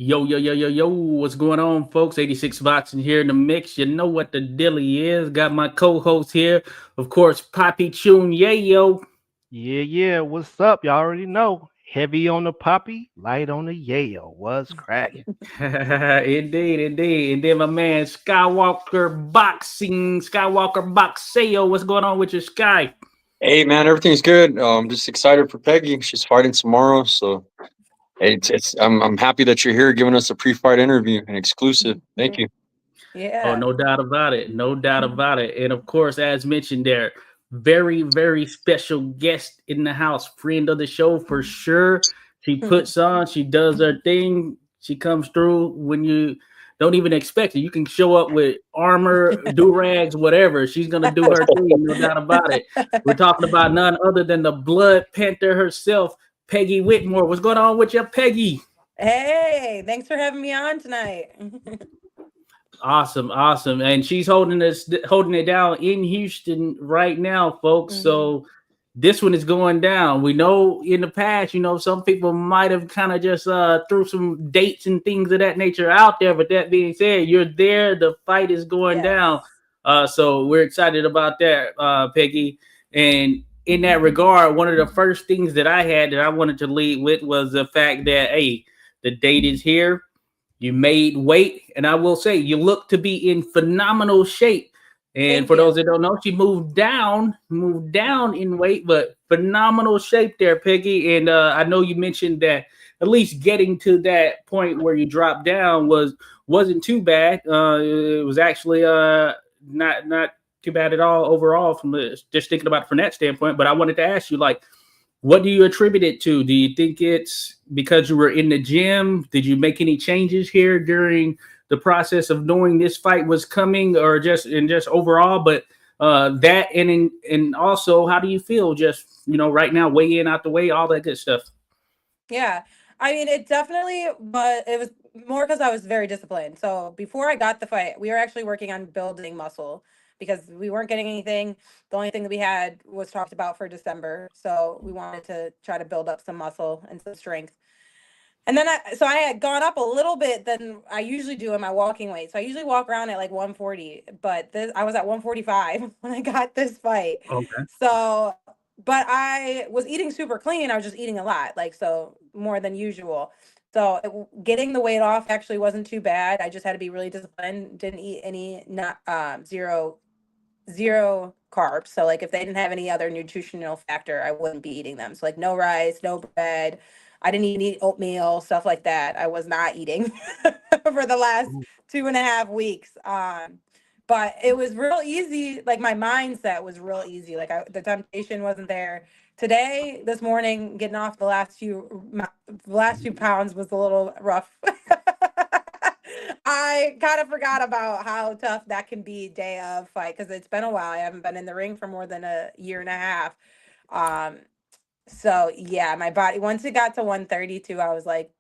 Yo, yo, yo, yo, yo, what's going on, folks? 86 Boxing here in the mix. You know what the dilly is. Got my co host here, of course, Poppy Tune. Yeah, yo. Yeah. What's up? Y'all already know. Heavy on the poppy, light on the yayo. What's cracking? Indeed, indeed. And then my man, Skywalker Boxing, Skywalker Boxeo. What's going on with your Sky? Hey man, everything's good. Just excited for Peggy. She's fighting tomorrow, so I'm happy that you're here giving us a pre-fight interview, an exclusive. Thank you. Oh, Yeah. no doubt about it. No doubt about it. And of course, as mentioned there, very, very special guest in the house, friend of the show for sure. She puts on, she does her thing. She comes through when you don't even expect it. You can show up with armor, do rags, whatever. She's gonna do her thing, no doubt about it. We're talking about none other than the Blood Panther herself, Peggy Whitmore. What's going on with you, Peggy? Hey, thanks for having me on tonight. Awesome, awesome. And she's holding it down in Houston right now, folks. Mhm. So this one is going down. We know in the past, some people might have kind of just threw some dates and things of that nature out there. But that being said, you're there. The fight is going Yes. down. So we're excited about that, Peggy. And in that regard, one of the first things that I had that I wanted to lead with was the fact that, hey, the date is here. You made weight, and I will say you look to be in phenomenal shape. And Thank for those you. that don't know, she moved down in weight, but phenomenal shape there, Peggy. And I know you mentioned that at least getting to that point where you dropped down wasn't too bad. It was actually not too bad at all overall from just thinking about it from that standpoint. But I wanted to ask you, like, what do you attribute it to? Do you think it's because you were in the gym? Did you make any changes here during the process of knowing this fight was coming, or just overall? But that and also, how do you feel? Just right now, weigh in, out the way, all that good stuff. Yeah. I mean, it definitely was, it was more because I was very disciplined. So before I got the fight, we were actually working on building muscle because we weren't getting anything. The only thing that we had was talked about for December. So we wanted to try to build up some muscle and some strength. And then I had gone up a little bit than I usually do in my walking weight. So I usually walk around at like 140, but this I was at 145 when I got this fight. Okay. So, but I was eating super clean. I was just eating a lot, like so more than usual. So getting the weight off actually wasn't too bad. I just had to be really disciplined. Didn't eat any not zero carbs. So like if they didn't have any other nutritional factor, I wouldn't be eating them. So like no rice, no bread. I didn't even eat oatmeal, stuff like that. I was not eating for the last 2.5 weeks. But it was real easy. Like my mindset was real easy. Like the temptation wasn't there. Today, this morning, getting off the last few pounds was a little rough. I kind of forgot about how tough that can be day of fight because it's been a while. I haven't been in the ring for more than a year and a half. Um, so yeah, my body once it got to 132, I was like,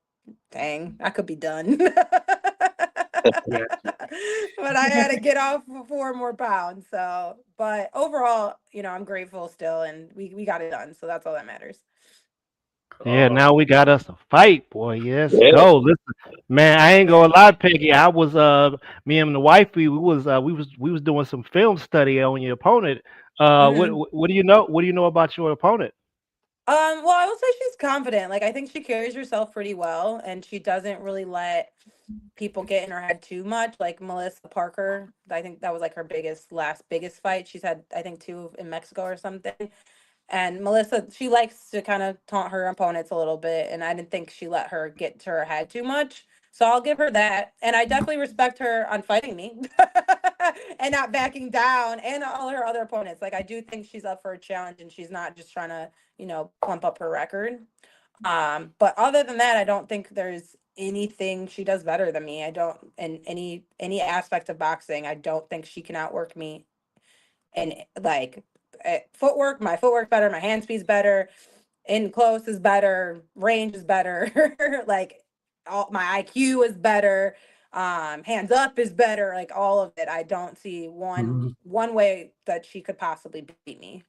dang, I could be done. Yeah. But I had to get off 4 more pounds. So, but overall, I'm grateful still, and we got it done. So that's all that matters. Yeah, Oh, now we got us a fight, boy. Yes, Yeah. go. Listen, man, I ain't Yeah. gonna lie, Peggy. I was me and the wifey, we was doing some film study on your opponent. What do you know? What do you know about your opponent? Well, I will say she's confident. Like I think she carries herself pretty well, and she doesn't really let people get in her head too much. Like Melissa Parker, I think that was like her biggest fight. She's had, I think, two in Mexico or something. And Melissa, she likes to kind of taunt her opponents a little bit, and I didn't think she let her get to her head too much. So I'll give her that. And I definitely respect her on fighting me and not backing down, and all her other opponents. Like I do think she's up for a challenge and she's not just trying to, plump up her record. But other than that, I don't think there's anything she does better than me. I don't in any aspect of boxing, I don't think she can outwork me. And like footwork, my footwork better, my hand speed's better, in close is better, range is better, like all my IQ is better, hands up is better, like all of it. I don't see one way that she could possibly beat me.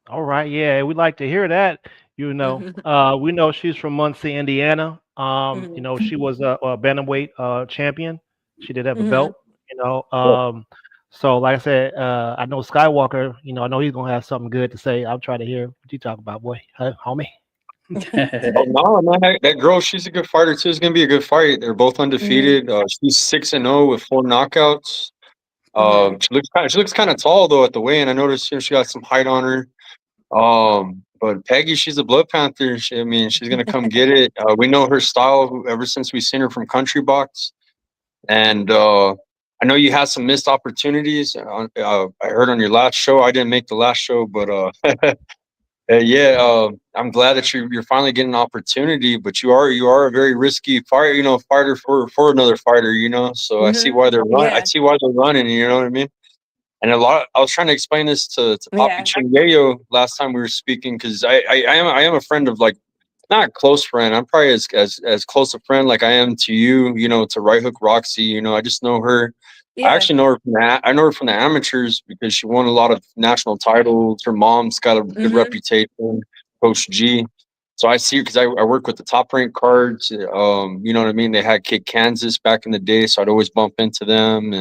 All right, yeah, we like to hear that. We know she's from Muncie, Indiana. You Mhm. know, she was a bantamweight champion. She did have a Mhm. belt. You know, Yeah. so like I said, I know Skywalker. You know, I know he's gonna have something good to say. I'll try to hear what you talk about, boy, huh, homie. Oh no, man, that girl, she's a good fighter too. It's gonna be a good fight. They're both Mhm. undefeated. She's 6-0 with 4 knockouts. Mhm. She looks kind of tall though at the weigh-in. I noticed, she got some height on her. But Peggy, she's a blood panther. I mean, she's gonna come get it. We know her style ever since we seen her from Country Box, and I know you had some missed opportunities. I heard on your last show. I didn't make the last show, but yeah, I'm glad that you're finally getting an opportunity. But you are a very risky fighter. Fighter for another fighter. So I see Mhm. why they're run. I Yeah. see why they're running. You know what I mean? And I was trying to explain this to Papi Yeah. Chingeo last time we were speaking, because I am a friend of, like, not a close friend. I'm probably as close a friend like I am to you. To Right Hook Roxy. I just know her. I Yeah. actually know her I know her from the amateurs because she won a lot of national titles. Her mom's got a good Mhm. reputation, Coach G. So I see her because I work with the Top Rank cards. You know what I mean? They had Kid Kansas back in the day, so I'd always bump into them,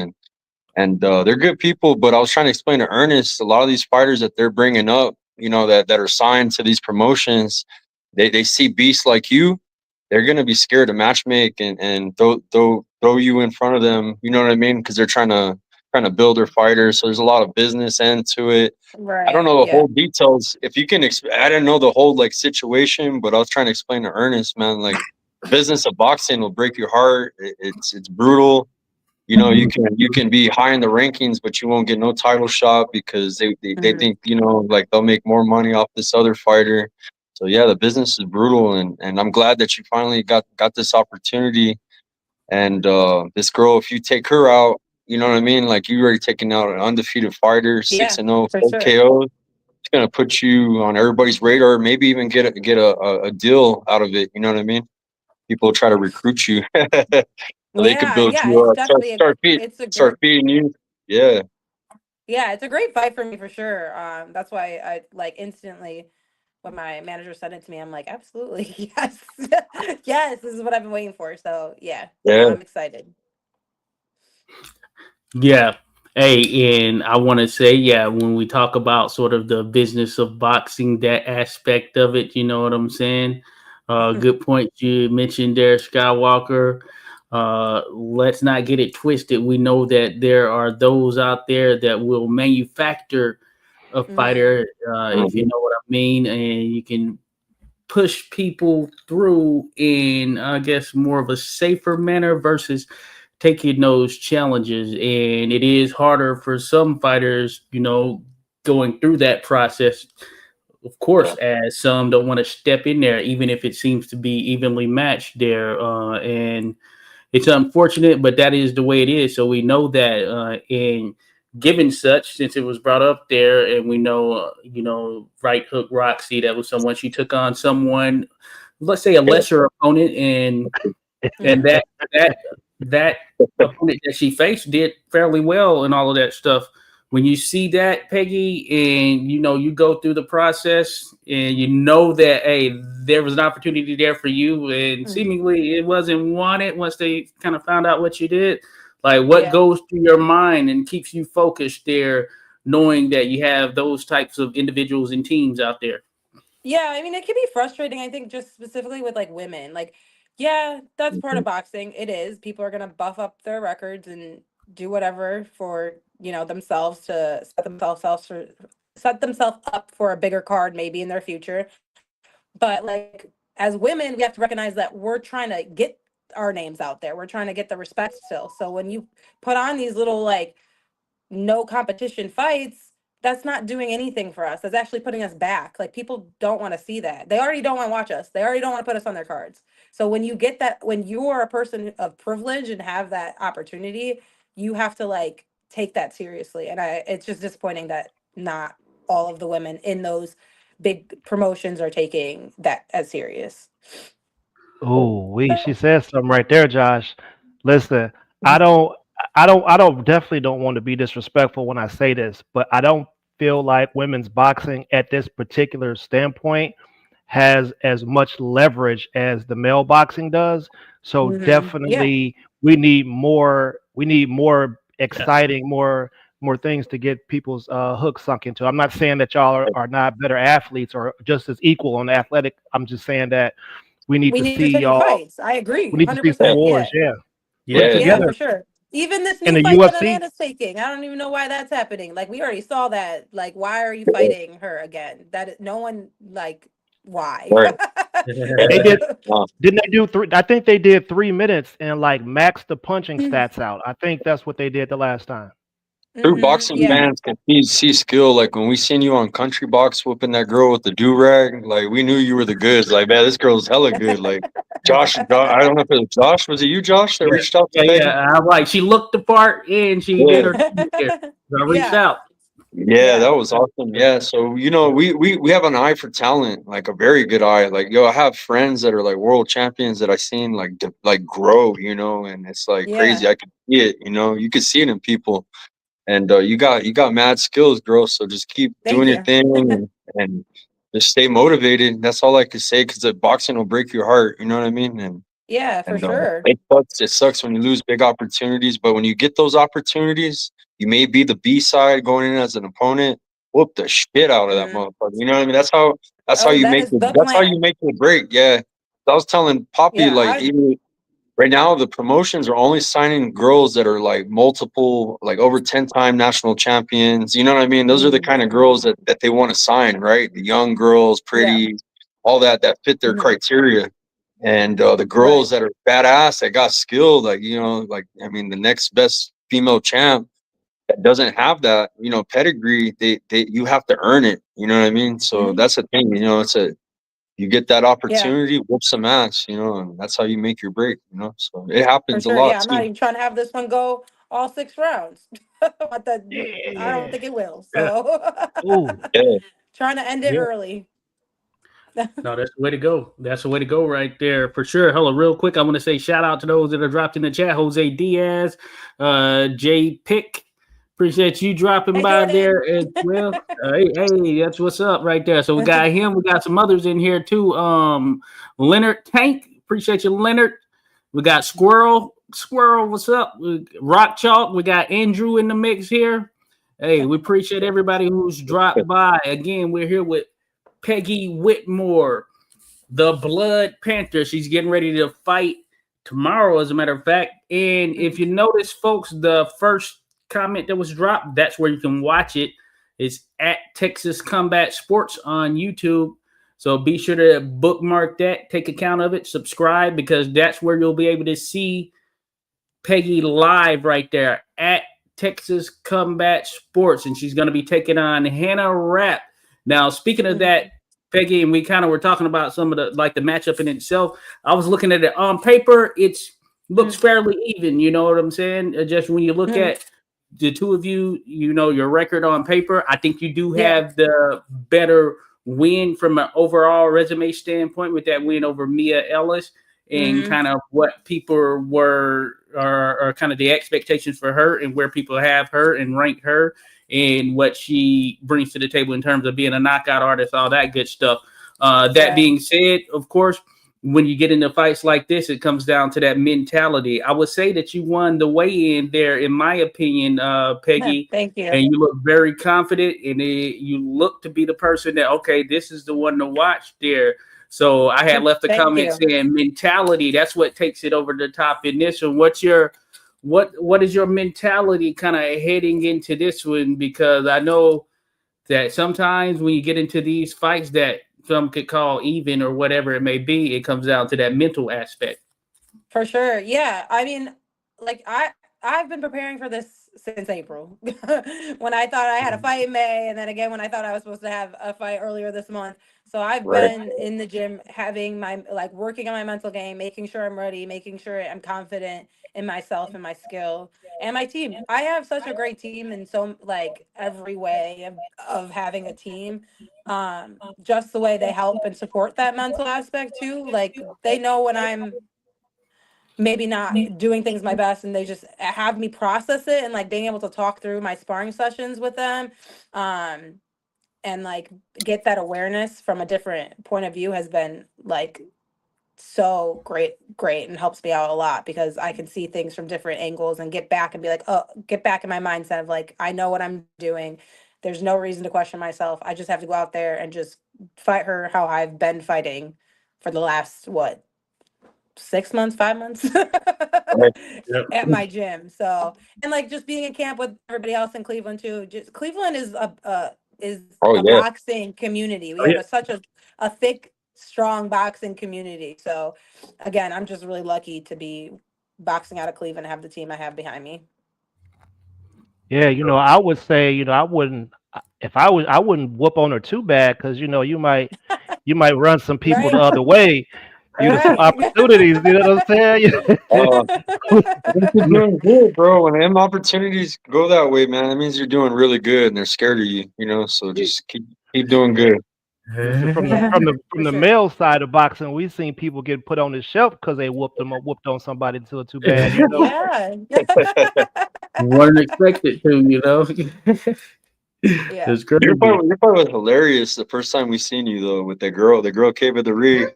and they're good people. But I was trying to explain to Ernest, a lot of these fighters that they're bringing up, that are signed to these promotions, they see beasts like you. They're gonna be scared to matchmake and throw you in front of them. You know what I mean? Because they're trying to build their fighters. So there's a lot of business end to it. I don't Right. know the Yeah. whole details. If you can, I didn't know the whole, like, situation, but I was trying to explain to Ernest, man, like, business of boxing will break your heart. It's brutal. You can be high in the rankings, but you won't get no title shot because they Mhm. think, like, they'll make more money off this other fighter. So yeah, the business is brutal, and I'm glad that you finally got this opportunity. And this girl, if you take her out, you know what I mean? Like, you already taken out an undefeated fighter, six Yeah. and zero, For four sure. KOs. It's gonna put you on everybody's radar. Maybe even get a deal out of it. You know what I mean? People try to recruit you. So they could Yeah. build Yeah. you It's up, definitely it's a great. start feeding you. Yeah, Yeah, it's a great fight for me for sure. That's why I like instantly when my manager said it to me, I'm like, absolutely, yes, yes, this is what I've been waiting for. So yeah, no, yeah. I'm excited. Yeah. Hey, and I want to say, yeah, when we talk about sort of the business of boxing, that aspect of it, you know what I'm saying? Good point you mentioned there, Skywalker. Let's not get it twisted. We know that there are those out there that will manufacture a Hmm. fighter, if you Mhm. know what I mean, and you can push people through in, I guess, more of a safer manner versus taking those challenges. And it is harder for some fighters, going through that process, of course, Yeah. as some don't want to step in there, even if it seems to be evenly matched there. And it's unfortunate, but that is the way it is. So we know that, and given such, since it was brought up there, and we know, Right Hook Roxy, that was someone she took on someone, let's say a Yeah. lesser opponent, and Hmm. that opponent that she faced did fairly well and all of that stuff. When you see that, Peggy, and you go through the process, and you know that, hey, there was an opportunity there for you, and seemingly it wasn't wanted once they kind of found out what you did. Like, what Yeah. goes through your mind and keeps you focused there, knowing that you have those types of individuals and teams out there? Yeah, I mean, it can be frustrating, I think, just specifically with like women. Like, yeah, that's part Mhm. of boxing. It is. People are gonna buff up their records and do whatever for, themselves to set themselves up for a bigger card maybe in their future. But like as women, we have to recognize that we're trying to get our names out there. We're trying to get the respect still. So when you put on these little like no competition fights, that's not doing anything for us. That's actually putting us back. Like people don't want to see that. They already don't want to watch us. They already don't want to put us on their cards. So when you get that, when you are a person of privilege and have that opportunity, you have to like take that seriously. And it's just disappointing that not all of the women in those big promotions are taking that as serious. Oh, she said something right there, Josh. Listen, I don't, I don't definitely don't want to be disrespectful when I say this, but I don't feel like women's boxing at this particular standpoint has as much leverage as the male boxing does. So Yeah. definitely we need more. We need more Yeah. exciting, more things to get people's hooks sunk into. I'm not saying that y'all are not better athletes or just as equal on the athletic. I'm just saying that we need We to need to see see y'all. fights. I agree, We need to see some 100%. wars. Yeah. Yeah, put it Yeah. Yeah, Yeah. for together sure. Even this in new the fight that UFC. Amanda's taking, I don't even know why that's happening. Like we already saw that. Like, why are you fighting her again? No one like why. Right. Yeah. They did. Uh, Didn't they do three? I think they did 3 minutes and like max the punching stats out. I think that's what they did the last time. True boxing Yeah. fans can see skill. Like when we seen you on Country Box whooping that girl with the do rag, like we knew you were the goods. Like, man, this girl's hella good. Like I don't know if it was Josh. Was it you, Josh, that Yeah. reached out to Yeah. Peggy? Yeah. I'm like, she looked the part and she did Yeah. her thing there. So I reached Yeah. out. Yeah, Yeah. that was awesome. Yeah, so we have an eye for talent, like a very good eye. Like I have friends that are like world champions that I seen like grow, and it's like Yeah. crazy. I could see it, you could see it in people. And you got mad skills, girl. So just keep Thank doing your you. thing and just stay motivated. That's all I could say because the boxing will break your heart. You know what I mean? And Yeah, for and sure. it sucks. It sucks when you lose big opportunities, but when you get those opportunities, you may be the B side going in as an opponent. Whoop the shit out of that Mhm. motherfucker. You know what I mean? That's how Oh, you that make is it. the That's how you plan. make it break. Yeah. I was telling Poppy Yeah, like even right now the promotions are only signing girls that are like multiple like over 10-time national champions. You know what I mean? Those are the kind of girls that they want to sign, right? The young girls, yeah. pretty, all that fit their Mhm. criteria. And the girls Right. that are badass, that got skill, like like I mean, the next best female champ that doesn't have that, pedigree, they you have to earn it. You know what I mean? So Mhm. that's the thing. You get that Yeah, opportunity, whoop some ass, and that's how you make your break. So it for happens a sure. lot Yeah, I'm not too. even trying to have this one go all 6 rounds. But I don't Yeah. think it will. Yeah. So Ooh. Yeah, trying to end it Yeah. early. No, that's the way to go. That's the way to go right there for sure. Hello, real quick. I want to say shout out to those that are dropped in the chat. Jose Diaz, Jay Pick. Appreciate you dropping Hey, by Jordan. there as well. Hey, that's what's up right there. So we got him. We got some others in here too. Leonard Tank. Appreciate you, Leonard. We got Squirrel. Squirrel, what's up? Rock Chalk. We got Andrew in the mix here. Hey, we appreciate everybody who's dropped by. Again, we're here with Peggy Whitmore, the Blood Panther. She's getting ready to fight tomorrow, as a matter of fact. And if you notice, folks, the first comment that was dropped, that's where you can watch it. It's at Texas Combat Sports on YouTube. So be sure to bookmark that, take account of it, subscribe, because that's where you'll be able to see Peggy live right there at Texas Combat Sports. And she's going to be taking on Hannah Rapp. Now, speaking of that, Peggy, and we kind of were talking about some of the the matchup in itself. I was looking at it on paper; it's looks fairly even. You know what I'm saying? Just when you look at the two of you, your record on paper, I think you do Yeah. have the better win from an overall resume standpoint with that win over Mia Ellis and Hmm. kind of what people were or kind of the expectations for her and where people have her and rank her and what she brings to the table in terms of being a knockout artist, all that good stuff. That Yeah. being said, of course, when you get into fights like this, it comes down to that mentality. I would say that you won the weigh-in there, in my opinion, Peggy, Thank you. and you look very confident, and you look to be the person that, okay, this is the one to watch there. So I had left a Thank comment you. saying mentality. That's what takes it over the top in this one. What is your mentality kind of heading into this one? Because I know that sometimes when you get into these fights that some could call even or whatever it may be, it comes down to that mental aspect. For sure. Yeah. I mean, like I've been preparing for this since April. When I thought I had a fight in May, and then again when I thought I was supposed to have a fight earlier this month. So I've right. been in the gym having my working on my mental game, making sure I'm ready, making sure I'm confident in myself and my skill and my team. I have such a great team in so every way of having a team. Just the way they help and support that mental aspect too. Like they know when I'm maybe not doing things my best, and they just have me process it, and being able to talk through my sparring sessions with them. um and like get that awareness from a different point of view has been like so great, and helps me out a lot because I can see things from different angles and get back and be like, oh, get back in my mindset of like, I know what I'm doing. There's no reason to question myself. I just have to go out there and just fight her how I've been fighting for the last, what, 6 months, 5 months Right. Yep. at my gym. So, and like just being in camp with everybody else in Cleveland too. Just Cleveland is Oh a yeah. boxing community. We Oh have yeah. such a thick, strong boxing community. So, again, I'm just really lucky to be boxing out of Cleveland and have the team I have behind me. Yeah, I would say, I wouldn't if I wouldn't whoop on her too bad because you might run some people the Right. other way due to some Right. opportunities. You know what I'm saying? Uh, I think you're doing good, bro. When them opportunities go that way, man, that means you're doing really good, and they're scared of you. So just keep doing good. Listen, from the Yeah, from the from for the sure. male side of boxing, we've seen people get put on the shelf because they whooped on somebody too bad. Yeah. Wasn't expected to, Yeah. It's crazy. You're probably hilarious the first time we seen you though with that girl. The girl came in the ring.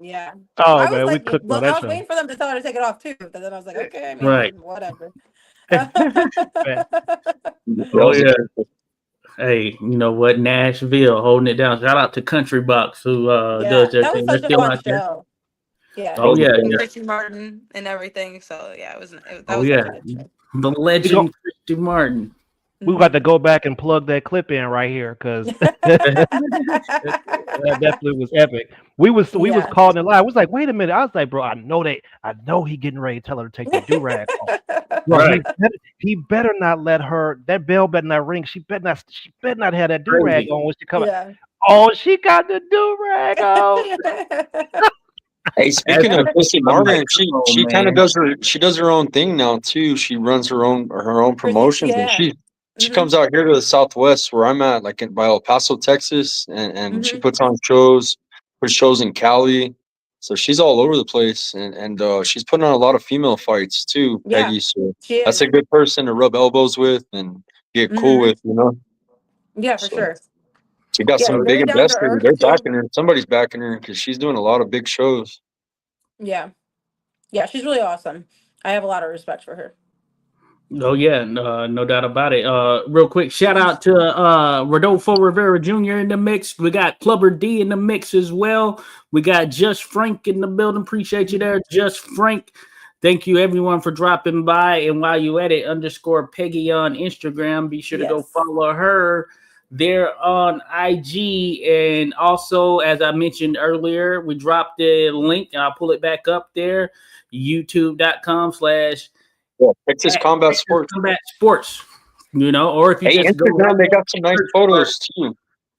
Yeah. Oh I was man, we like, cooked on look, I that was show. waiting for them to tell her to take it off too. But then I was like, okay, I Right. mean, whatever. Man, That Oh was a yeah. Hey, you know what? Nashville holding it down. Shout out to Country Box who does Yeah, their that was thing. They're such a still fun out there. show. Yeah. Oh yeah, And yeah. Christy Martin and everything. So yeah, that Oh was yeah. such a good show. The we go. legend Christy Martin. We got to go back and plug that clip in right here because that definitely was epic. We was Yeah. calling it live. I was like, wait a minute. I was like, bro, I know he getting ready to tell her to take that do rag off. Bro, Right. he better not let her. That bell better not ring. She better not have that do rag Crazy. on when she come out. Yeah. Oh, she got the do rag on. Hey, As speaking of Chrissy I'm like, Martin, come on, she kind of man. does her own thing now too. She runs her own promotions, and Yeah. she Hmm. comes out here to the Southwest where I'm at, like by El Paso, Texas, and she Hmm. puts on puts shows in Cali. So she's all over the place, and she's putting on a lot of female fights too, Yeah, Peggy. So she that's a is. good person to rub elbows with and get cool Hmm. with. Yeah, for So sure. she got Yeah, some Oh, big very down to investors. earth They're too. backing her. Somebody's backing her because she's doing a lot of big shows. Yeah. Yeah, she's really awesome. I have a lot of respect for her. oh yeah, no doubt about it. Real quick, shout out to Rodolfo Rivera Jr. in the mix. We got Clubber D in the mix as well. We got Just Frank in the building. Appreciate you there, Just Frank. Thank you everyone for dropping by. And while you at it, _Peggy on Instagram. Be sure to go Yes. follow her there on IG. And also, as I mentioned earlier, we dropped the link and I'll pull it back up there. YouTube.com/ Yeah, Texas at Combat Texas Sports. Combat Sports, or if you Hey, just go right Instagram, they there got to some the nice search bar. photos too.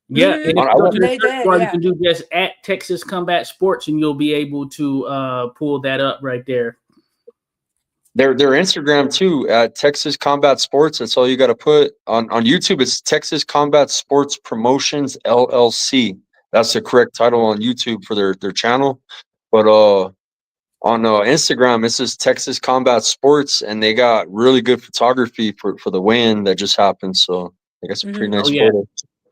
Yeah, and if I you go went, to the They search did, bar, you yeah. can do just at Texas Combat Sports, and you'll be able to pull that up right there. their Instagram too at Texas Combat Sports. That's all you got to put on YouTube. It's Texas Combat Sports Promotions LLC. That's the correct title on YouTube for their channel. But on Instagram, it says Texas Combat Sports, and they got really good photography for the weigh-in that just happened. So I guess a pretty Hmm. Oh nice yeah, photo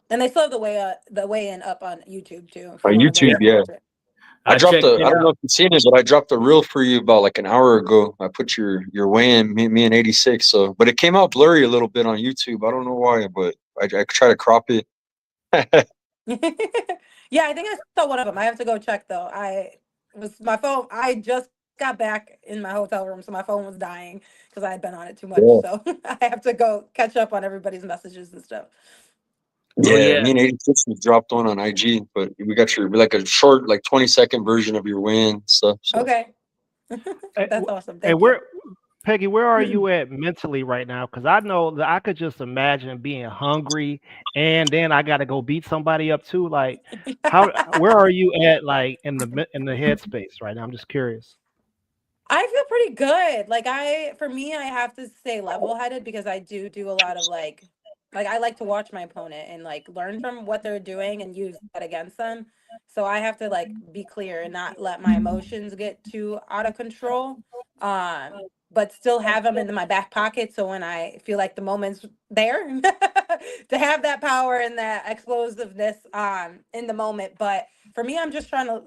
And they still have the way in up on YouTube too, if on you want to go YouTube. yeah. back and Yeah. watch it. I I checked I it don't out. know if you've seen it, but I dropped a reel for you about like an hour ago. I put your weigh-in, me and 86. So, but it came out blurry a little bit on YouTube. I don't know why, but I try to crop it. Yeah, I think I saw one of them. I have to go check though. My phone. I just got back in my hotel room, so my phone was dying because I had been on it too much. Yeah, So I have to go catch up on everybody's messages and stuff. Oh yeah. yeah, Me and 86 we dropped one on IG, but we got your like a short, like 20-second version of your weigh-in stuff. So Okay, Hey, that's awesome. hey, Thank you. Peggy, where are you at mentally right now? Because I know that I could just imagine being hungry and then I got to go beat somebody up too. Like, where are you at, like in the headspace right now? I'm just curious. I feel pretty good. For me, I have to stay level headed because I do a lot of I like to watch my opponent and like learn from what they're doing and use that against them. So I have to like be clear and not let my emotions get too out of control. Um, but still have them in my back pocket. So when I feel like the moment's there, to have that power and that explosiveness in the moment. But for me, I'm just trying to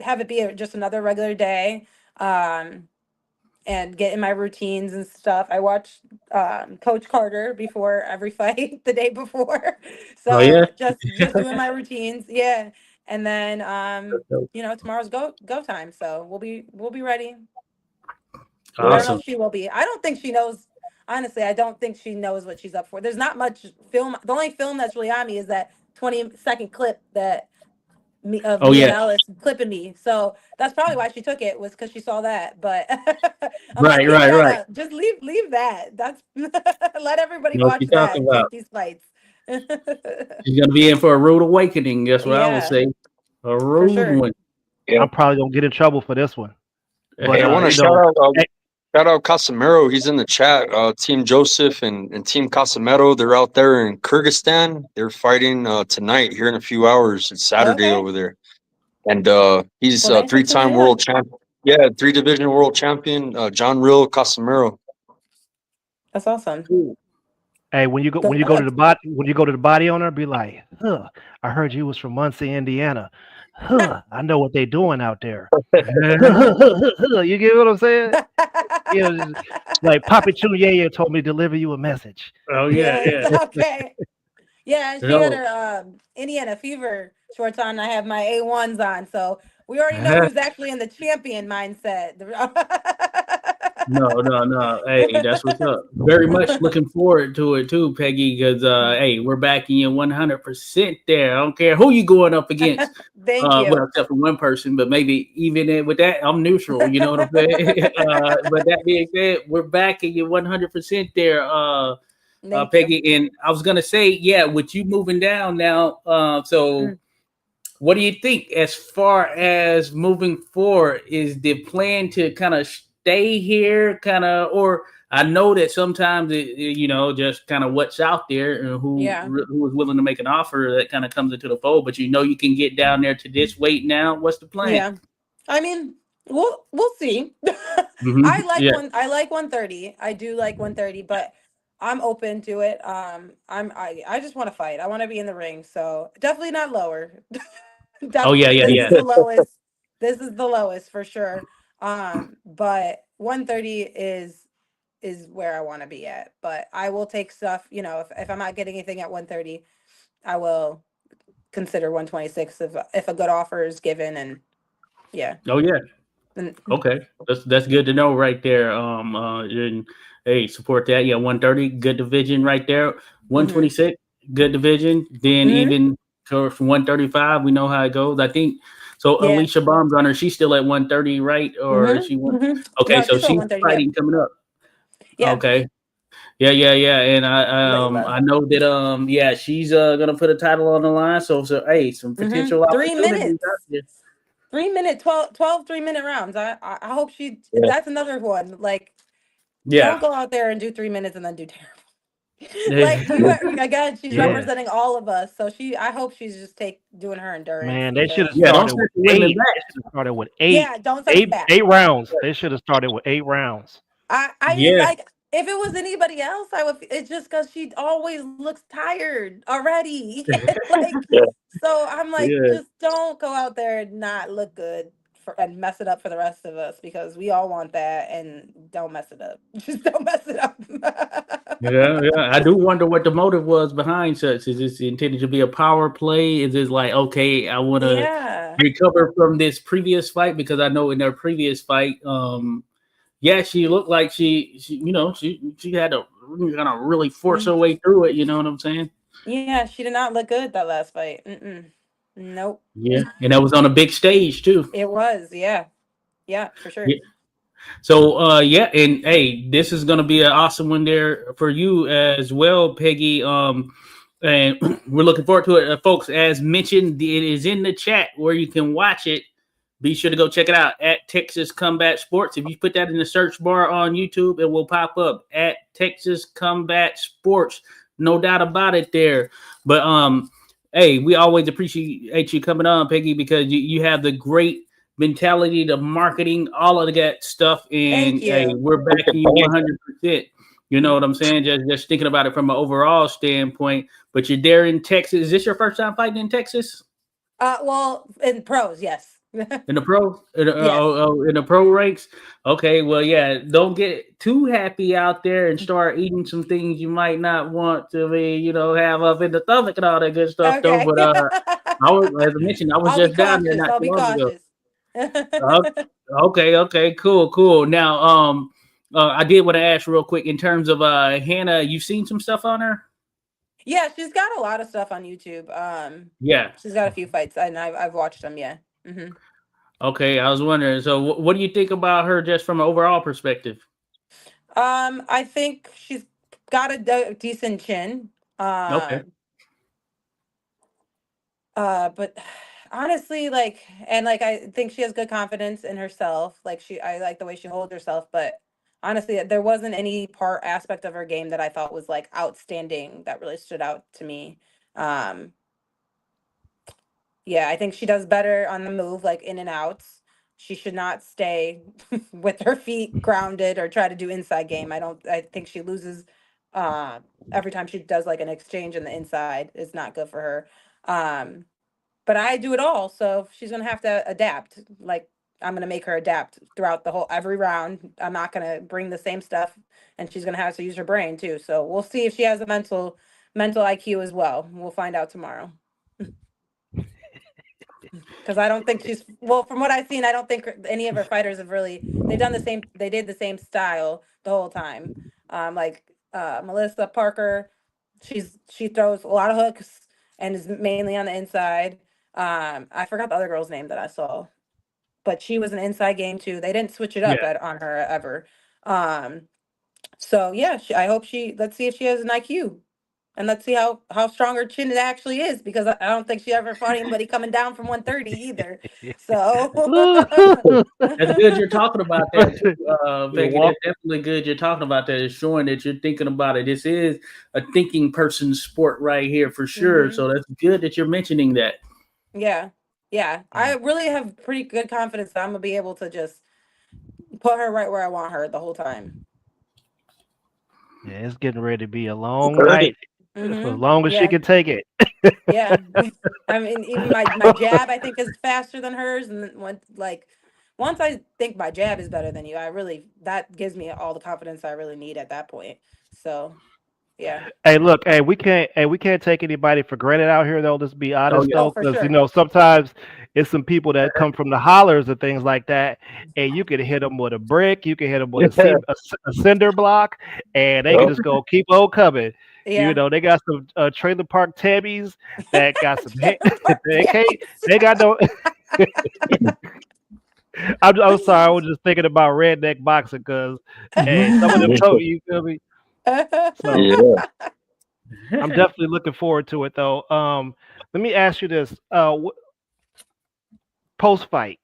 have it be just another regular day. And get in my routines and stuff. I watch Coach Carter before every fight the day before. Oh So yeah. just doing my routines. Yeah. And then tomorrow's go time. So we'll be ready. I don't know Awesome. if she will be. I don't think she knows. Honestly, I don't think she knows what she's up for. There's not much film. The only film that's really on me is that 20-second clip that of Oh me and yeah. Alice clipping me. So that's probably why she took it, was because she saw that. But I'm like, Right, keep right, that right. up. Just leave that. That's let everybody You know what watch you talking that. about. Take these fights. She's gonna be in for a rude awakening. That's what I would Yeah, say. A for rude sure. one. Yeah. I'm probably gonna get in trouble for this one. But Hey, I want to you know, shout out Casemiro. He's in the chat. Team Joseph and Team Casemiro. They're out there in Kyrgyzstan. They're fighting tonight here in a few hours. It's Saturday Okay. over there, and he's Well, a thanks for tuning three-time world in. champion. Yeah, 3 division world champion. John Real Casemiro. That's awesome. Cool. hey, when you go Good to luck. the body owner, be like, huh, I heard you was from Muncie, Indiana. Huh, I know what they doing out there. You get what I'm saying? You know, just like Papi Chunyeye told me to deliver you a message. Oh yeah, Yeah. yeah. Okay. Yeah, and she had No. her Indiana Fever shorts on. I have my A1s on, so we already know who's actually in the champion mindset. No. Hey, that's what's up. Very much looking forward to it too, Peggy, because hey, we're backing you 100% there. I don't care who you going up against. Thank Well, you. except for one person, but maybe even with that, I'm neutral. You know what I'm saying? But that being said, we're backing you 100% there, Thank you. Peggy. And I was gonna say, yeah, with you moving down now, so Mm. what do you think as far as moving forward? Is the plan to kind of stay here, kind of, or I know that sometimes just kind of what's out there and Yeah. who is willing to make an offer that kind of comes into the fold. But you can get down there to this weight now. What's the plan? Yeah. I mean, we'll see. Yeah. I like 130. I do like 130, but I'm open to it. I just want to fight. I want to be in the ring. So definitely not lower. Oh yeah, yeah, This is yeah. the lowest. This is the lowest for sure. But 130 is where I want to be at. But I will take stuff, if I'm not getting anything at 130, I will consider 126 if a good offer is given. And yeah. Oh yeah. And, Okay, that's good to know right there. And hey, support that. Yeah, 130, good division right there. mhm. 126, good division. Then Mhm. even from 135, we know how it goes. I think so. Yeah. Alicia Baumgartner, she's still at 130, right? Or Mhm. she went? Mhm. Okay, No, so she's still she's 130. Yep. fighting coming up. Yeah. Okay, yeah. And Layla. I know that she's gonna put a title on the line. So hey, some Mhm. potential 3 opportunities out minutes. there. 3 minute 12 3-minute rounds. I hope Yeah. that's another one. Like, Yeah. don't go out there and do 3 minutes and then do terrible. Like again, she's Yeah, representing all of us. So I hope she's just doing her endurance, man, they should have because Yeah, don't started set with the women eight. back. They should have started with eight, yeah, don't set them eight, back. eight rounds. They should have started with 8 rounds. I mean, Yeah, like, if it was anybody else, I would. It's just because she always looks tired already. Like, Yeah. so I'm like, yeah. just don't go out there and not look good and mess it up for the rest of us, because we all want that, and don't mess it up. Just don't mess it up. Yeah. I do wonder what the motive was behind such. Is this intended to be a power play? Is this like, okay, I want to Yeah. recover from this previous fight because I know in their previous fight, yeah, she looked like she had to kind of really force her Mm. way through it. You know what I'm saying? Yeah, she did not look good that last fight. Nope. Yeah, and that was on a big stage too. It was. Yeah. Yeah, for sure. Yeah. So, yeah, and hey, this is gonna be an awesome one there for you as well, Peggy. And we're looking forward to it, folks. As mentioned, it is in the chat where you can watch it. Be sure to go check it out at Texas Combat Sports. If you put that in the search bar on YouTube, it will pop up at Texas Combat Sports. No doubt about it there. But hey, we always appreciate you coming on, Peggy, because you have the great mentality, the marketing, all of that stuff. And Thank hey, you. we're backing you 100%. You know what I'm saying? Just thinking about it from an overall standpoint. But you're there in Texas. Is this your first time fighting in Texas? Well, in pros, yes. In the pro, Yes. in the pro ranks. Okay, well, yeah. Don't get too happy out there and start eating some things you might not want to be, have up in the stomach and all that good stuff, though. Okay. But as I mentioned, I was I'll be just down there cautious. not I'll too be long ago. cautious. Uh, okay, cool. Now, I did want to ask real quick in terms of Hannah. You've seen some stuff on her? Yeah, she's got a lot of stuff on YouTube. Yeah. She's got a few fights, and I've watched them. Yeah. Okay, I was wondering. So, what do you think about her just from an overall perspective? I think she's got a decent chin. Okay. But honestly, like I think she has good confidence in herself. I like the way she holds herself, but honestly, there wasn't any part aspect of her game that I thought was like outstanding that really stood out to me. Um, yeah, I think she does better on the move, like in and outs. She should not stay with her feet grounded or try to do inside game. I think she loses uh every time she does like an exchange in the inside. It's not good for her. Um, but I do it all, so she's gonna have to adapt. Like I'm gonna make her adapt throughout the whole every round. I'm not gonna bring the same stuff, and she's gonna have to use her brain too. So we'll see if she has a mental IQ as well. We'll find out tomorrow. Because I don't think she's well. From what I've seen, I don't think any of her fighters have really. They've done the same. They did the same style the whole time. Like Melissa Parker, she throws a lot of hooks and is mainly on the inside. I forgot the other girl's name that I saw, but she was an inside game too. They didn't switch it up Yeah. on her ever. Um, so yeah, I hope she. Let's see if she has an IQ. And let's see how strong her chin it actually is, because I don't think she ever fought anybody coming down from 130 either. So That's good you're talking about that too, You Peggy. walk. That's definitely good you're talking about that. It's showing that you're thinking about it. This is a thinking person's sport right here for sure. hmm So that's good that you're mentioning that. yeah. Yeah. I really have pretty good confidence that I'm gonna be able to just put her right where I want her the whole time. Yeah, it's getting ready to be a long night for as hmm long as she Yeah. can take it. Yeah. I mean, even my jab I think is faster than hers. And then once I think my jab is better than you, that gives me all the confidence I really need at that point. So yeah. Hey, look, we can't take anybody for granted out here though. Let's be Oh honest yeah. Oh, though, for because sure. sometimes it's some people that come from the hollers and things like that, and you can hit them with a brick, you can hit them with Yeah. a cinder block, and they can Yep. just go keep on coming. Yeah. They got some trailer park tabbies that got some Trailer park they can't, Tabbies. they got no. I'm sorry, I was just thinking about redneck boxing because hey, some of them told you feel me. So Yeah. I'm definitely looking forward to it though. Let me ask you this: post fight,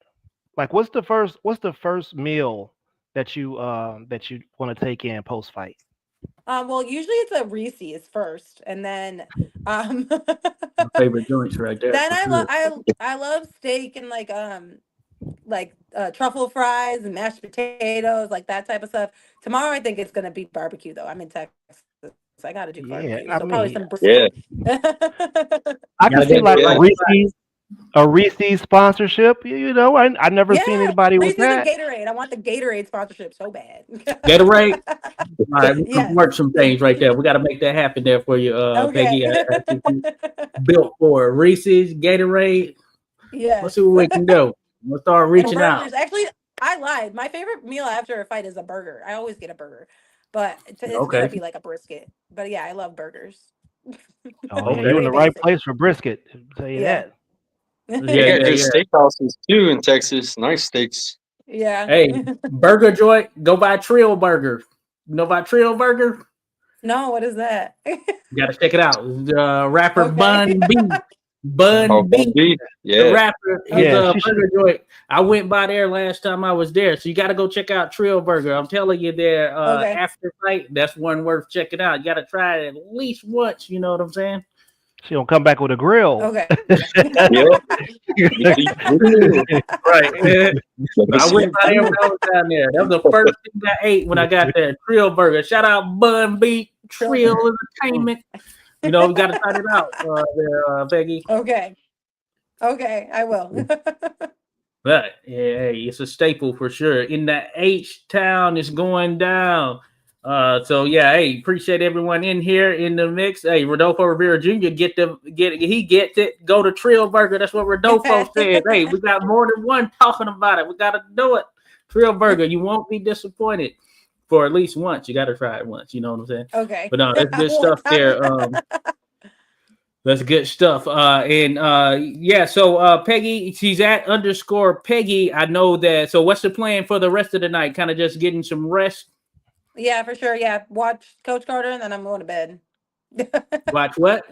like what's the first meal that you want to take in post fight? Well, usually it's a Reese's first, and then um, My favorite joints right there then for I love sure. I love steak and truffle fries and mashed potatoes, like that type of stuff. Tomorrow, I think it's gonna be barbecue though. I'm in Texas. I gotta do Yeah, barbecue, I so probably mean, some Yeah. brisket. I can Gotta see get like that Yeah. right spot. A Reese's sponsorship. I never seen Yeah, anybody with Reese's and that. Gatorade. I want the Gatorade sponsorship so bad. Gatorade. All right, we can Yes. work some things right there. We got to make that happen there for you, Peggy. Okay. I think you built for it. Reese's, Gatorade. Let's Yes. see what we can do. We'll start And reaching out. burgers. Actually, I lied. My favorite meal after a fight is a burger. I always get a burger, but it's gonna Okay. be like a brisket. But yeah, I love burgers. Oh yeah, Okay. you in Very the right basic. place for brisket. I'll tell you Yeah. that. They Yeah, got yeah, good yeah. steakhouses too in Texas. Nice steaks. Yeah. Hey, burger joint, go buy Trio Burger. You know about Trio Burger? No, what is that? You got to check it out. Rapper Okay. Bun B. Oh, Bun B. beef. The Yeah. rapper, his Yeah, Okay. she should. burger joint. I went by there last time I was there, so you got to go check out Trio Burger. I'm telling you, there Okay. after fight, that's one worth checking out. You got to try it at least once. You know what I'm saying? She gonna come back with a grill. Okay. Yep. Right. I went by there when I was down there. That was the first thing I ate when I got there. Trill Burger. Shout out Bun Beat, Trill Entertainment. You know, we got to shout it out there, Peggy. Okay. Okay, I will. But yeah, it's a staple for sure. In the H town, it's going down. So yeah, hey, appreciate everyone in here in the mix. Hey, Rodolfo Rivera Jr. Gets it. Go to Trill Burger. That's what Rodolfo said. Hey, we got more than one talking about it. We gotta do it. Trill Burger, you won't be disappointed. For at least once, you gotta try it once. You know what I'm saying? Okay. But no, that's good stuff there. That's good stuff. Yeah, so Peggy, she's at _Peggy. I know that. So what's the plan for the rest of the night? Kind of just getting some rest. Yeah, for sure. Yeah. Watch Coach Carter and then I'm going to bed. Watch what?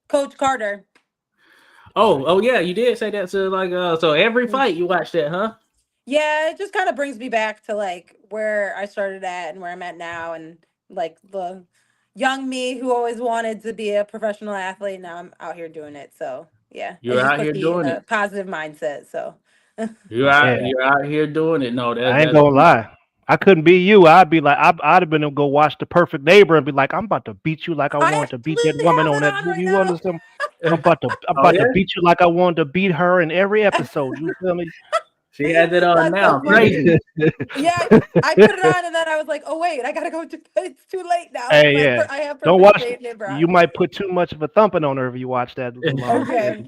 Coach Carter. Oh yeah, you did say that. So so every fight you watch that, huh? Yeah, it just kind of brings me back to like where I started at and where I'm at now, and like the young me who always wanted to be a professional athlete. Now I'm out here doing it. So yeah, You're it just out puts here me doing in a it. positive mindset. So You're out here doing it. No, I ain't gonna lie. I couldn't be you. I'd be like, I'd have been to go watch The Perfect Neighbor and be like, I'm about to beat you like I wanted to beat that actually woman have on it that. on right You now. understand? I'm about to beat you like I wanted to beat her in every episode. You feel me? She has it on That's now. so funny. Crazy. Yeah, I put it on and then I was like, oh wait, I gotta go. It's too late now. Hey, But yeah. I have Don't Perfect watch. Neighbor on. You might put too much of a thumping on her if you watch that. Okay.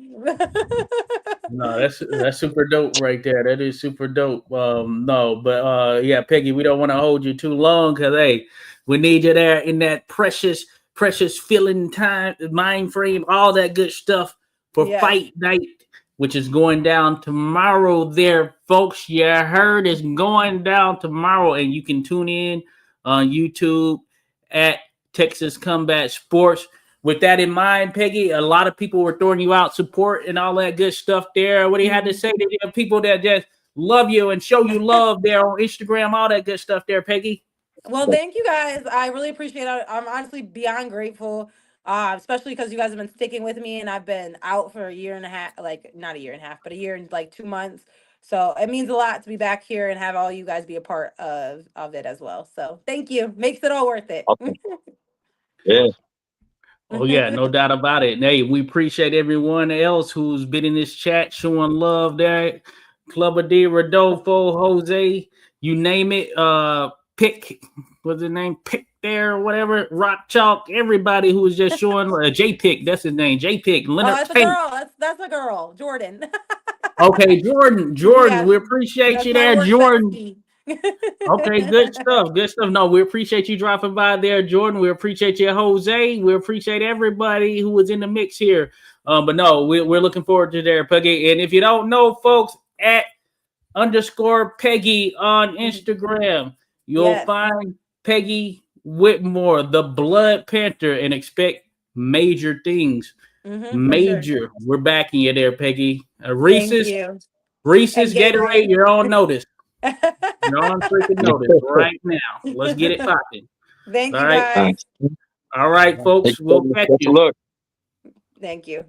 No, that's super dope right there. That is super dope. No, but yeah, Peggy, we don't want to hold you too long because hey, we need you there in that precious feeling time, mind frame, all that good stuff for Yes. fight night, which is going down tomorrow. There, folks, you heard it's going down tomorrow, and you can tune in on YouTube at Texas Combat Sports. With that in mind, Peggy, a lot of people were throwing you out support and all that good stuff there. What do you have to say to the people that just love you and show you love there on Instagram, all that good stuff there, Peggy? Well, thank you guys. I really appreciate it. I'm honestly beyond grateful, especially because you guys have been sticking with me and I've been out for a year and a half, like not a year and a half, but a year and like 2 months. So it means a lot to be back here and have all you guys be a part of it as well. So thank you. Makes it all worth it. Awesome. Yeah. Oh, yeah, no doubt about it. And hey, we appreciate everyone else who's been in this chat showing love there. Clubber D, Rodolfo, Jose, you name it. Pick, what's his name? Pick there or whatever. Rock Chalk, everybody who was just showing J Pick, that's his name. J Pick, Leonard that's a Tate. girl. That's a girl. Jordan. Okay, Jordan, Yes, we appreciate that's you my there, work Jordan. bestie. Okay, good stuff. Good stuff. No, we appreciate you dropping by there, Jordan. We appreciate you, Jose. We appreciate everybody who was in the mix here. But no, we're looking forward to there, Peggy. And if you don't know, folks, at _Peggy on Instagram, you'll find Peggy Whitmore, the Blood Panther, and expect major things. Major. Sure. We're backing you there, Peggy. Reese's Gatorade, you're on notice. You're on freaking notice right now. Let's get it popping. Thank you, guys. All right, folks. We'll catch you. Look. Thank you.